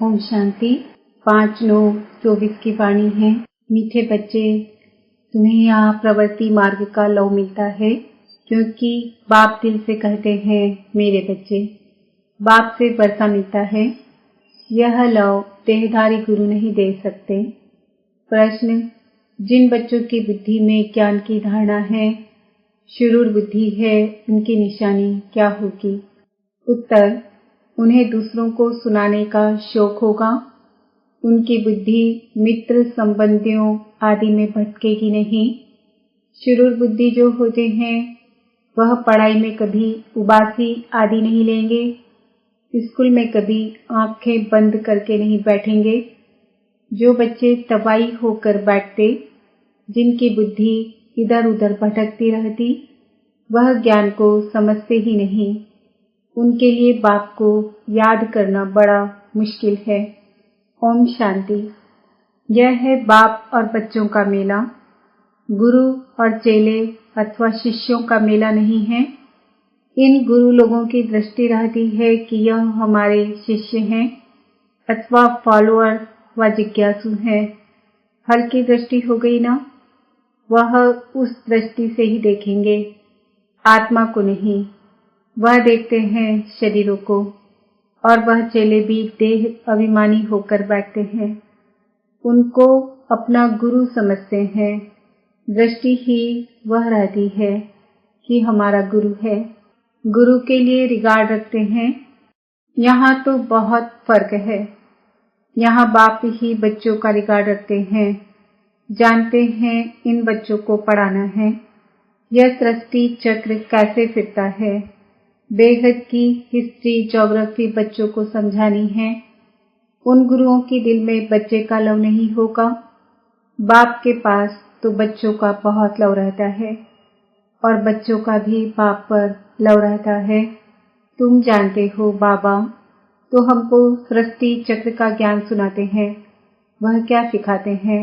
ओम शांति। 5/9/24 की वाणी है। मीठे बच्चे, तुम्हें यहाँ प्रवृत्ति मार्ग का लव मिलता है, क्योंकि बाप दिल से कहते हैं मेरे बच्चे। बाप से वर्षा मिलता है। यह लव देहधारी गुरु नहीं दे सकते। प्रश्न: जिन बच्चों की बुद्धि में ज्ञान की धारणा है, शुरूर बुद्धि है, उनकी निशानी क्या होगी? उत्तर: उन्हें दूसरों को सुनाने का शौक होगा। उनकी बुद्धि मित्र संबंधियों आदि में भटकेगी नहीं। शुरूर बुद्धि जो होते हैं वह पढ़ाई में कभी उबासी आदि नहीं लेंगे। स्कूल में कभी आंखें बंद करके नहीं बैठेंगे। जो बच्चे तबाही होकर बैठते, जिनकी बुद्धि इधर उधर भटकती रहती, वह ज्ञान को समझते ही नहीं। उनके लिए बाप को याद करना बड़ा मुश्किल है। ओम शांति। यह है बाप और बच्चों का मेला, गुरु और चेले अथवा शिष्यों का मेला नहीं है। इन गुरु लोगों की दृष्टि रहती है कि यह हमारे शिष्य हैं अथवा फॉलोअर व जिज्ञासु हैं। फल की दृष्टि हो गई ना, वह उस दृष्टि से ही देखेंगे, आत्मा को नहीं। वह देखते हैं शरीरों को, और वह चेले भी देह अभिमानी होकर बैठते हैं। उनको अपना गुरु समझते हैं। दृष्टि ही वह रहती है कि हमारा गुरु है। गुरु के लिए रिगार्ड रखते हैं। यहाँ तो बहुत फर्क है। यहाँ बाप ही बच्चों का रिगार्ड रखते हैं, जानते हैं इन बच्चों को पढ़ाना है। यह सृष्टि चक्र कैसे फिरता है, बेहद की हिस्ट्री ज्योग्राफी बच्चों को समझानी है। उन गुरुओं के दिल में बच्चे का लव नहीं होगा। बाप के पास तो बच्चों का बहुत लव रहता है, और बच्चों का भी बाप पर लव रहता है। तुम जानते हो बाबा तो हमको सृष्टि चक्र का ज्ञान सुनाते हैं। वह क्या सिखाते हैं?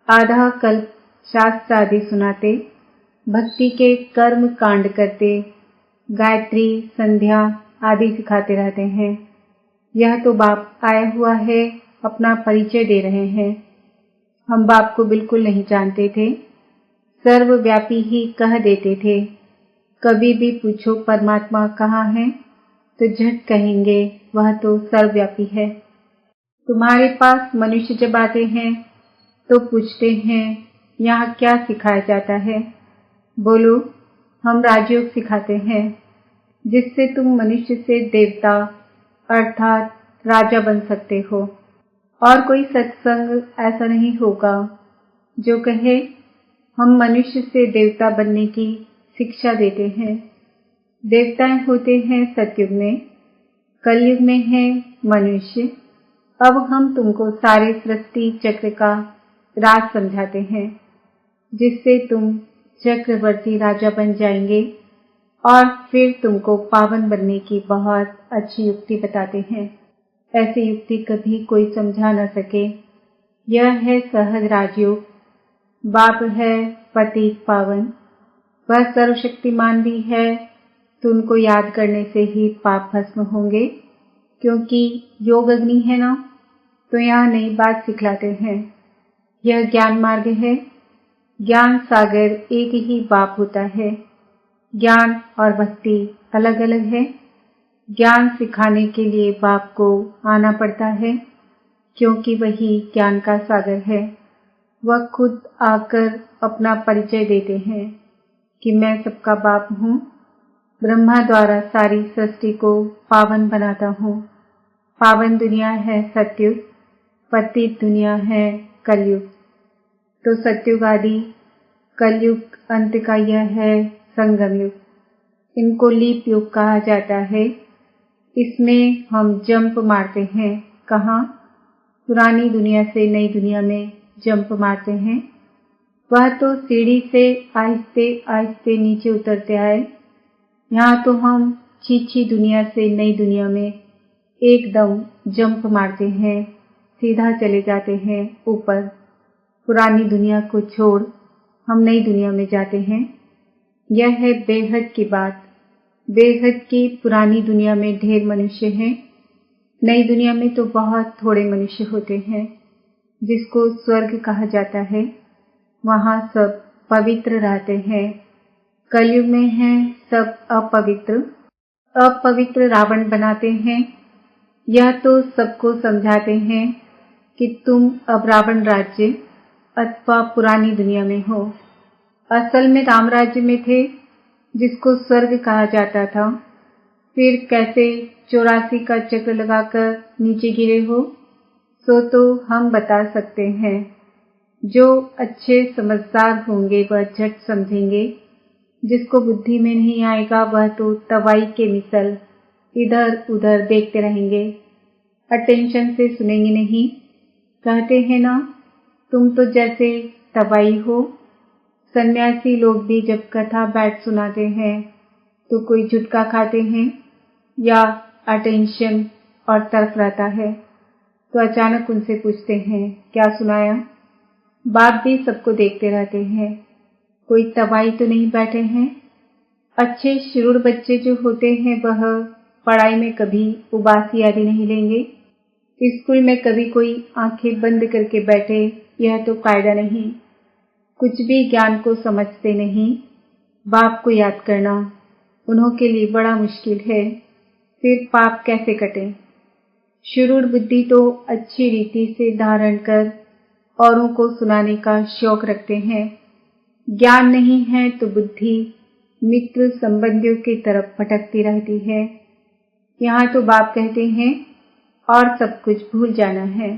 आधा कल्प शास्त्र आदि सुनाते, भक्ति के कर्म कांड करते, गायत्री संध्या आदि सिखाते रहते हैं। यह तो बाप आया हुआ है, अपना परिचय दे रहे हैं। हम बाप को बिल्कुल नहीं जानते थे, सर्वव्यापी ही कह देते थे। कभी भी पूछो परमात्मा कहाँ है, तो झट कहेंगे वह तो सर्वव्यापी है। तुम्हारे पास मनुष्य जब आते हैं तो पूछते हैं यहाँ क्या सिखाया जाता है? बोलो, हम राजयोग सिखाते हैं, जिससे तुम मनुष्य से देवता अर्थात राजा बन सकते हो। और कोई सत्संग ऐसा नहीं होगा जो कहे हम मनुष्य से देवता बनने की शिक्षा देते हैं। देवताएं होते हैं सतयुग में, कलयुग में है मनुष्य। अब हम तुमको सारे सृष्टि चक्र का राज समझाते हैं, जिससे तुम चक्रवर्ती राजा बन जाएंगे, और फिर तुमको पावन बनने की बहुत अच्छी युक्ति बताते हैं। ऐसी युक्ति कभी कोई समझा न सके। यह है सहज राजयोग। बाप है पतित पावन, वह सर्वशक्तिमान भी है, तो उनको याद करने से ही पाप भस्म होंगे। क्योंकि योग अग्नि है ना, तो यहाँ नई बात सिखलाते हैं। यह ज्ञान मार्ग है। ज्ञान सागर एक ही बाप होता है। ज्ञान और भक्ति अलग अलग है। ज्ञान सिखाने के लिए बाप को आना पड़ता है, क्योंकि वही ज्ञान का सागर है। वह खुद आकर अपना परिचय देते हैं कि मैं सबका बाप हूँ। ब्रह्मा द्वारा सारी सृष्टि को पावन बनाता हूँ। पावन दुनिया है सतयुग, पतित दुनिया है कलयुग। तो सतयुग आदि, कलयुग अंत का यह है संगम युग। इनको लीप युग कहा जाता है। इसमें हम जंप मारते हैं। कहाँ? पुरानी दुनिया से नई दुनिया में जंप मारते हैं। वह तो सीढ़ी से आहिस्ते आहिस्ते नीचे उतरते आए। यहाँ तो हम छीछी दुनिया से नई दुनिया में एकदम जंप मारते हैं, सीधा चले जाते हैं ऊपर। पुरानी दुनिया को छोड़ हम नई दुनिया में जाते हैं। यह है बेहद की बात। बेहद की पुरानी दुनिया में ढेर मनुष्य हैं। नई दुनिया में तो बहुत थोड़े मनुष्य होते हैं जिसको स्वर्ग कहा जाता है। वहाँ सब पवित्र रहते हैं। कलयुग में हैं सब अपवित्र। अपवित्र रावण बनाते हैं। यह तो सबको समझाते हैं कि तुम अब रावण राज्य अथवा पुरानी दुनिया में हो। असल में राम राज्य में थे जिसको स्वर्ग कहा जाता था। फिर कैसे 84 का चक्र लगाकर नीचे गिरे हो, सो तो हम बता सकते हैं। जो अच्छे समझदार होंगे वह झट समझेंगे। जिसको बुद्धि में नहीं आएगा वह तो तवाई के मिसल इधर उधर देखते रहेंगे, अटेंशन से सुनेंगे नहीं। कहते हैं ना, तुम तो जैसे तवाई हो। सन्यासी लोग भी जब कथा बैठ सुनाते हैं तो कोई झुटका खाते हैं या अटेंशन और तरफ रहता है तो अचानक उनसे पूछते हैं क्या सुनाया। बाप भी सबको देखते रहते हैं, कोई तवाई तो नहीं बैठे हैं। अच्छे शुरूर बच्चे जो होते हैं वह पढ़ाई में कभी उबासी आदि नहीं लेंगे। स्कूल में कभी कोई आंखें बंद करके बैठे, यह तो कायदा नहीं। कुछ भी ज्ञान को समझते नहीं। बाप को याद करना उन्हों के लिए बड़ा मुश्किल है। फिर पाप कैसे कटे। शुरूर बुद्धि तो अच्छी रीति से धारण कर औरों को सुनाने का शौक रखते हैं। ज्ञान नहीं है तो बुद्धि मित्र संबंधियों की तरफ भटकती रहती है। यहाँ तो बाप कहते हैं और सब कुछ भूल जाना है,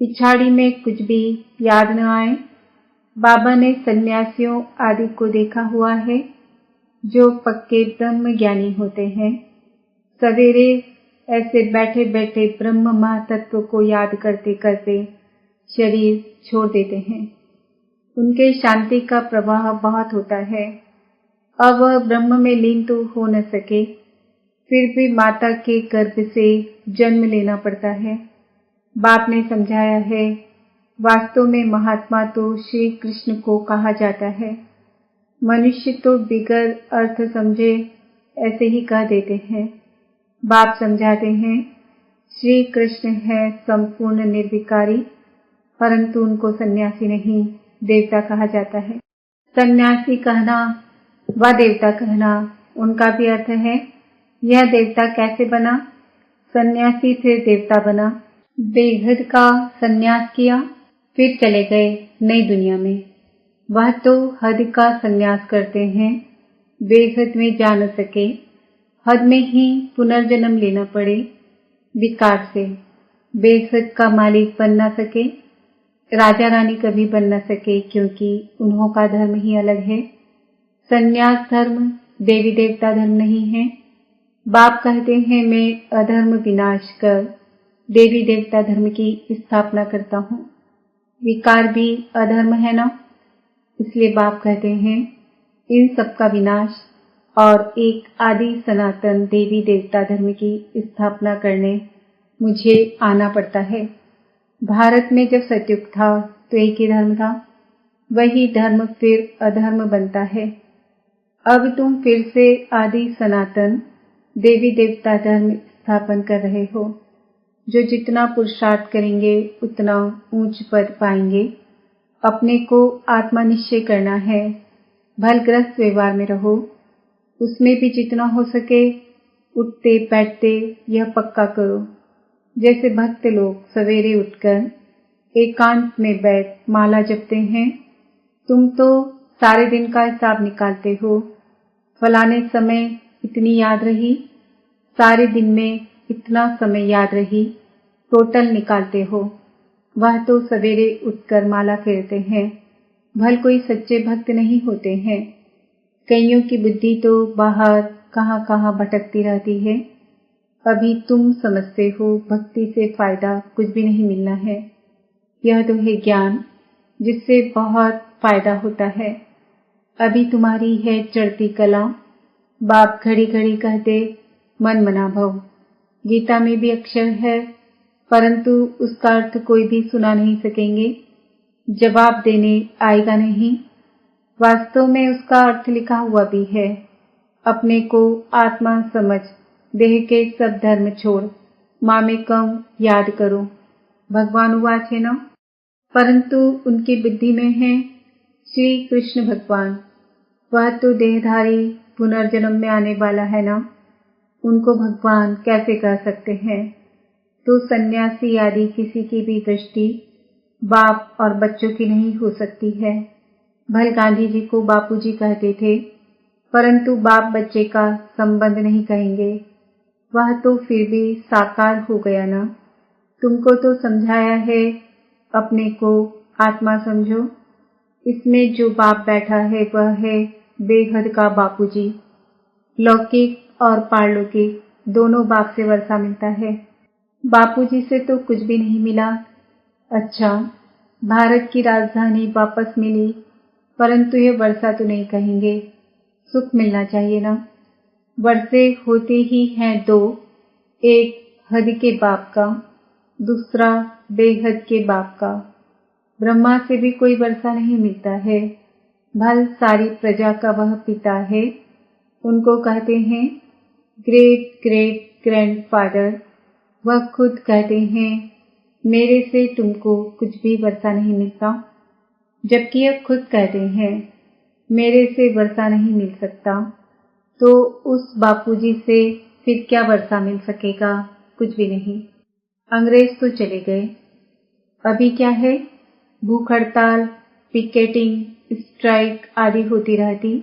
पिछाड़ी में कुछ भी याद न आए। बाबा ने सन्यासियों आदि को देखा हुआ है जो पक्के ब्रह्म ज्ञानी होते हैं। सवेरे ऐसे बैठे बैठे ब्रह्म महातत्व को याद करते करते शरीर छोड़ देते हैं। उनके शांति का प्रवाह बहुत होता है। अब वह ब्रह्म में लीन तो हो न सके, फिर भी माता के गर्भ से जन्म लेना पड़ता है। बाप ने समझाया है, वास्तव में महात्मा तो श्री कृष्ण को कहा जाता है। मनुष्य तो बिगर अर्थ समझे ऐसे ही कह देते हैं। बाप समझाते हैं, श्री कृष्ण है संपूर्ण निर्विकारी, परंतु उनको सन्यासी नहीं देवता कहा जाता है। सन्यासी कहना व देवता कहना उनका भी अर्थ है। यह देवता कैसे बना। सन्यासी फिर देवता बना। बेहद का सन्यास किया, फिर चले गए नई दुनिया में। वह तो हद का सन्यास करते हैं, बेहद में जा न सके। हद में ही पुनर्जन्म लेना पड़े विकार से। बेहद का मालिक बन न सके, राजा रानी कभी बन न सके, क्योंकि उन्हों का धर्म ही अलग है। सन्यास धर्म देवी देवता धर्म नहीं है। बाप कहते हैं, मैं अधर्म विनाश कर देवी देवता धर्म की स्थापना करता हूँ। विकार भी अधर्म है ना, इसलिए बाप कहते हैं इन सब का विनाश और एक आदि सनातन देवी देवता धर्म की स्थापना करने मुझे आना पड़ता है। भारत में जब सतयुग था तो एक ही धर्म था, वही धर्म फिर अधर्म बनता है। अब तुम फिर से आदि सनातन देवी देवता धर्म स्थापन कर रहे हो। जो जितना पुरुषार्थ करेंगे उतना ऊंच पद पाएंगे। अपने को आत्मा निश्चय करना है। भलग्रस्त व्यवहार में रहो, उसमें भी जितना हो सके उठते बैठते यह पक्का करो। जैसे भक्त लोग सवेरे उठकर एकांत में बैठ माला जपते हैं, तुम तो सारे दिन का हिसाब निकालते हो। फलाने समय इतनी याद रही, सारे दिन में इतना समय याद रही, टोटल निकालते हो। वह तो सवेरे उठकर माला फेरते हैं। भल कोई सच्चे भक्त नहीं होते हैं। कईयों की बुद्धि तो बाहर कहाँ कहाँ भटकती रहती है। अभी तुम समझते हो भक्ति से फायदा कुछ भी नहीं मिलना है। यह तो है ज्ञान जिससे बहुत फायदा होता है। अभी तुम्हारी है चढ़ती कला। बाप घड़ी घड़ी कहते मन मना भव। गीता में भी अक्षर है, परंतु उसका अर्थ कोई भी सुना नहीं सकेंगे, जवाब देने आएगा नहीं। वास्तव में उसका अर्थ लिखा हुआ भी है। अपने को आत्मा समझ देह के सब धर्म छोड़ मामेकम याद करो। भगवान उवाच है न, परंतु उनकी बुद्धि में है श्री कृष्ण भगवान, वह तो देहधारी पुनर्जन्म में आने वाला है ना, उनको भगवान कैसे कह सकते हैं। तो सन्यासी आदि किसी की भी दृष्टि बाप और बच्चों की नहीं हो सकती है। भले गांधी जी को बापूजी कहते थे, परंतु बाप बच्चे का संबंध नहीं कहेंगे, वह तो फिर भी साकार हो गया ना। तुमको तो समझाया है, अपने को आत्मा समझो। इसमें जो बाप बैठा है वह है बेहद का बापूजी। लौकिक और पारलौकिक दोनों बाप से वर्षा मिलता है, बापूजी से तो कुछ भी नहीं मिला। अच्छा, भारत की राजधानी वापस मिली, परंतु ये वर्षा तो नहीं कहेंगे, सुख मिलना चाहिए ना। वर्षे होते ही हैं दो, एक हद के बाप का, दूसरा बेहद के बाप का। ब्रह्मा से भी कोई वर्षा नहीं मिलता है, भल सारी प्रजा का वह पिता है, उनको कहते हैं ग्रेट ग्रेट ग्रैंडफादर। वह खुद कहते हैं मेरे से तुमको कुछ भी वर्षा नहीं मिलता, जबकि यह खुद कहते हैं मेरे से वर्षा नहीं मिल सकता। तो उस बापूजी से फिर क्या वर्षा मिल सकेगा, कुछ भी नहीं। अंग्रेज तो चले गए, अभी क्या है, भूख हड़ताल, पिकेटिंग, स्ट्राइक आदि होती रहती,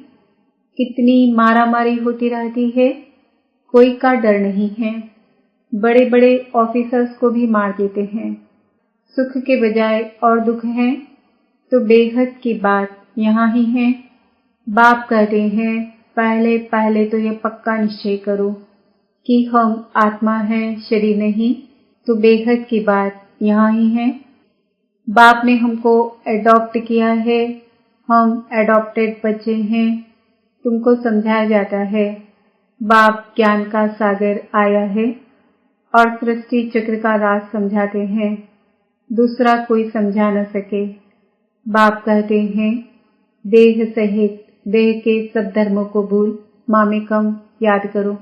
कितनी मारामारी होती रहती है, कोई का डर नहीं है। बड़े बड़े ऑफिसर्स को भी मार देते हैं। सुख के बजाय और दुख है, तो बेहद की बात यहाँ ही है। बाप कहते हैं पहले पहले तो यह पक्का निश्चय करो कि हम आत्मा हैं, शरीर नहीं। तो बेहद की बात यहाँ ही है। बाप ने हमको एडॉप्ट किया है, हम एडॉप्टेड बच्चे हैं। तुमको समझाया जाता है बाप ज्ञान का सागर आया है और सृष्टि चक्र का राज समझाते हैं, दूसरा कोई समझा न सके। बाप कहते हैं देह सहित देह के सब धर्मों को भूल, मामेकम याद करो।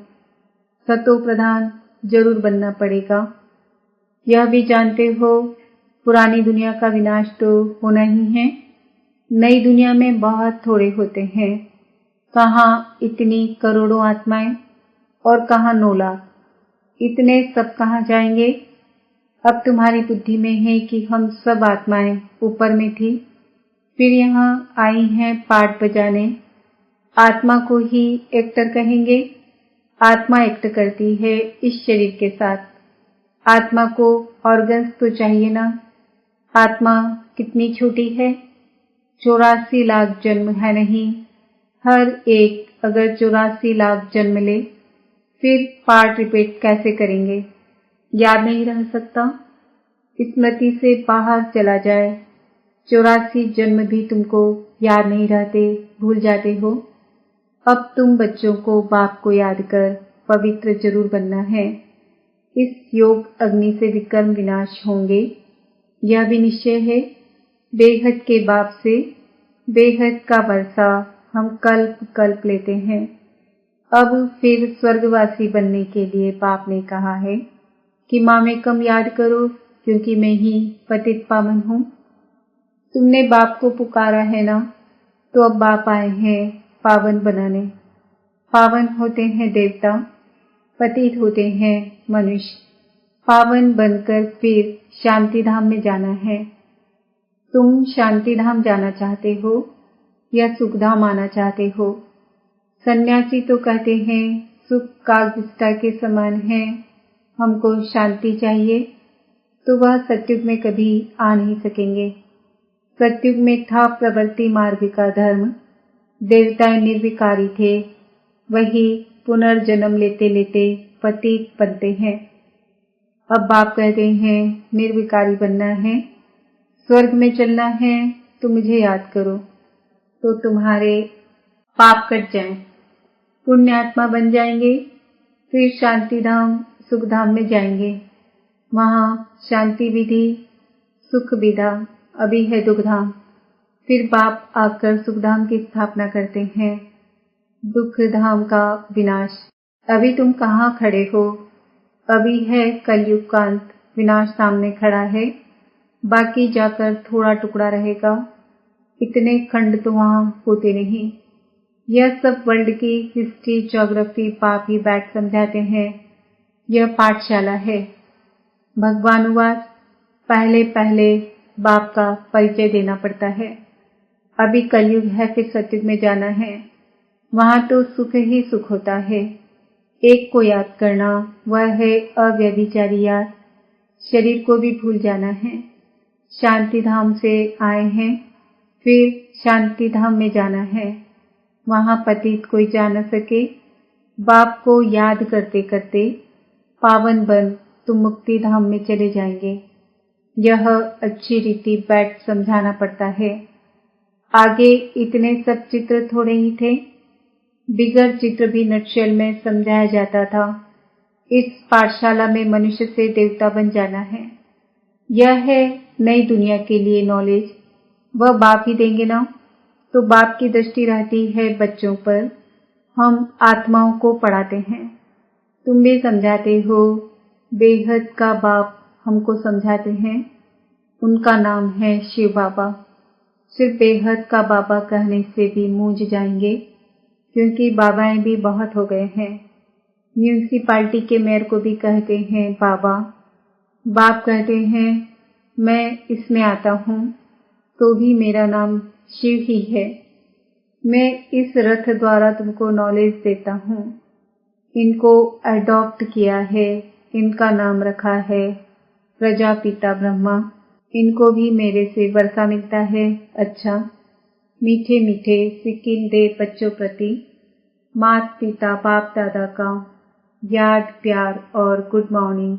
सतो प्रधान जरूर बनना पड़ेगा। यह भी जानते हो पुरानी दुनिया का विनाश तो होना ही है, नई दुनिया में बहुत थोड़े होते हैं। कहाँ इतनी करोड़ों आत्माएं और कहाँ 9 लाख, इतने सब कहाँ जाएंगे। अब तुम्हारी बुद्धि में है कि हम सब आत्माएं ऊपर में थी, फिर यहाँ आई हैं पाठ बजाने। आत्मा को ही एक्टर कहेंगे। आत्मा एक्ट करती है इस शरीर के साथ। आत्मा को ऑर्गन्स तो चाहिए ना। आत्मा कितनी छोटी है, 84 लाख जन्म है नहीं। हर एक अगर 84 लाख जन्म ले, फिर पार्ट रिपीट कैसे करेंगे, याद नहीं रह सकता। स्मृति से बाहर चला जाए, 84 जन्म भी तुमको याद नहीं रहते, भूल जाते हो। अब तुम बच्चों को बाप को याद कर पवित्र जरूर बनना है। इस योग अग्नि से विकर्म विनाश होंगे, यह भी निश्चय है। बेहद के बाप से बेहद का वर्षा हम कल्प कल्प लेते हैं। अब फिर स्वर्गवासी बनने के लिए बाप ने कहा है कि मामेकम याद करो, क्योंकि मैं ही पतित पावन हूँ। तुमने बाप को पुकारा है ना, तो अब बाप आए हैं पावन बनाने। पावन होते हैं देवता, पतित होते हैं मनुष्य। पावन बनकर फिर शांति धाम में जाना है। तुम शांति धाम जाना चाहते हो या सुख धाम आना चाहते हो। सन्यासी तो कहते हैं सुख कागजिस्ता के समान है, हमको शांति चाहिए, तो वह सत्युग में कभी आ नहीं सकेंगे। सत्युग में था प्रवृत्ति मार्ग का धर्म, देवताएं निर्विकारी थे, वही पुनर्जन्म लेते लेते पतित बनते हैं। अब बाप कहते हैं निर्विकारी बनना है, स्वर्ग में चलना है, तो मुझे याद करो, तो तुम्हारे पाप कट जाएं, पुण्य आत्मा बन जाएंगे, फिर शांति धाम सुख धाम में जाएंगे। वहाँ शांति विधि सुख विधा, अभी है दुख धाम। फिर बाप आकर सुख धाम की स्थापना करते हैं, दुख धाम का विनाश। अभी तुम कहाँ खड़े हो, अभी है कलयुग का अंत, विनाश सामने खड़ा है, बाकी जाकर थोड़ा टुकड़ा रहेगा। इतने खंड तो वहां होते नहीं। यह सब वर्ल्ड की हिस्ट्री, ज्योग्राफी बाप ही बैठ समझाते हैं। यह पाठशाला है। भगवानुवाद पहले पहले बाप का परिचय देना पड़ता है। अभी कलयुग है, फिर सतयुग में जाना है। वहां तो सुख ही सुख होता है। एक को याद करना, वह है अव्यभिचारी याद। शरीर को भी भूल जाना है। शांति धाम से आए हैं, फिर शांति धाम में जाना है। वहां पतित कोई जा न सके। बाप को याद करते करते पावन बन तुम मुक्ति धाम में चले जाएंगे। यह अच्छी रीति बैठ समझाना पड़ता है। आगे इतने सब चित्र थोड़े ही थे। बिगर चित्र भी नटशेल में समझाया जाता था। इस पाठशाला में मनुष्य से देवता बन जाना है। यह है नई दुनिया के लिए नॉलेज। वह बाप ही देंगे ना, तो बाप की दृष्टि रहती है बच्चों पर। हम आत्माओं को पढ़ाते हैं। तुम भी समझाते हो। बेहद का बाप हमको समझाते हैं। उनका नाम है शिव बाबा। सिर्फ बेहद का बाबा कहने से भी मूंझ जाएंगे, क्योंकि बाबाएं भी बहुत हो गए हैं। म्यूनिसिपालिटी के मेयर को भी कहते हैं बाबा। बाप कहते हैं मैं इसमें आता हूँ तो भी मेरा नाम शिव ही है। मैं इस रथ द्वारा तुमको नॉलेज देता हूँ। इनको अडॉप्ट किया है, इनका नाम रखा है प्रजापिता ब्रह्मा। इनको भी मेरे से वर्षा मिलता है। अच्छा, मीठे मीठे सिक्किम दे बच्चों प्रति माता पिता बाप दादा का याद, प्यार और गुड मॉर्निंग।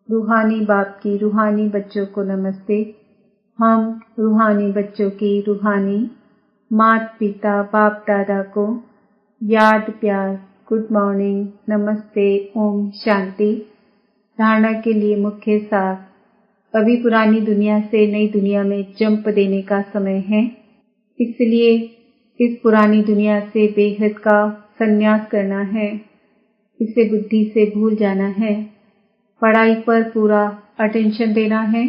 रूहानी बाप की रूहानी बच्चों को नमस्ते। हम रूहानी बच्चों की रूहानी माता पिता बाप दादा को याद, प्यार, गुड मॉर्निंग, नमस्ते, ओम शांति। धारणा के लिए मुख्य सार। अभी पुरानी दुनिया से नई दुनिया में जंप देने का समय है। इसलिए इस पुरानी दुनिया से बेहद का संन्यास करना है। इसे बुद्धि से भूल जाना है। पढ़ाई पर पूरा अटेंशन देना है।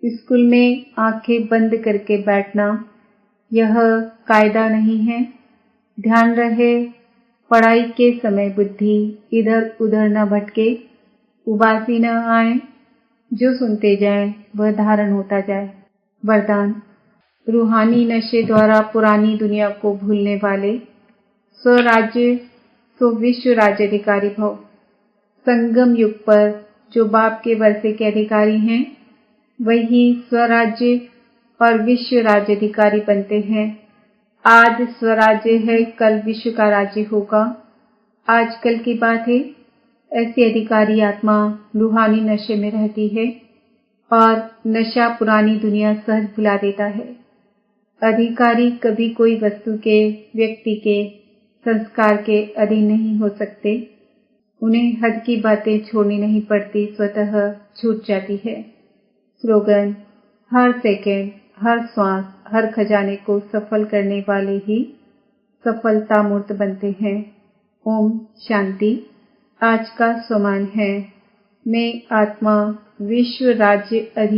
स्कूल में आंखें बंद करके बैठना यह कायदा नहीं है। ध्यान रहे पढ़ाई के समय बुद्धि इधर उधर न भटके, उबासी न आए। जो सुनते जाए वह धारण होता जाए। वरदान। रूहानी नशे द्वारा पुरानी दुनिया को भूलने वाले स्वराज्य सो विश्व राज्याधिकारी भव। संगम युग पर जो बाप के वर्षे के अधिकारी हैं, वही स्वराज्य और विश्व राज्याधिकारी बनते हैं। आज स्वराज्य है, कल विश्व का राज्य होगा। आजकल की बात है। ऐसी अधिकारी आत्मा रूहानी नशे में रहती है और नशा पुरानी दुनिया सहज भुला देता है। अधिकारी कभी कोई वस्तु के, व्यक्ति के, संस्कार के अधीन नहीं हो सकते। उन्हें हद की बातें छोड़नी नहीं पड़ती, स्वतः छूट जाती है। स्लोगन। हर सेकंड, हर श्वास, हर खजाने को सफल करने वाले ही सफलता मूर्त बनते हैं। ओम शांति। आज का स्वमान है। मैं आत्मा विश्व राज्य अधिकारी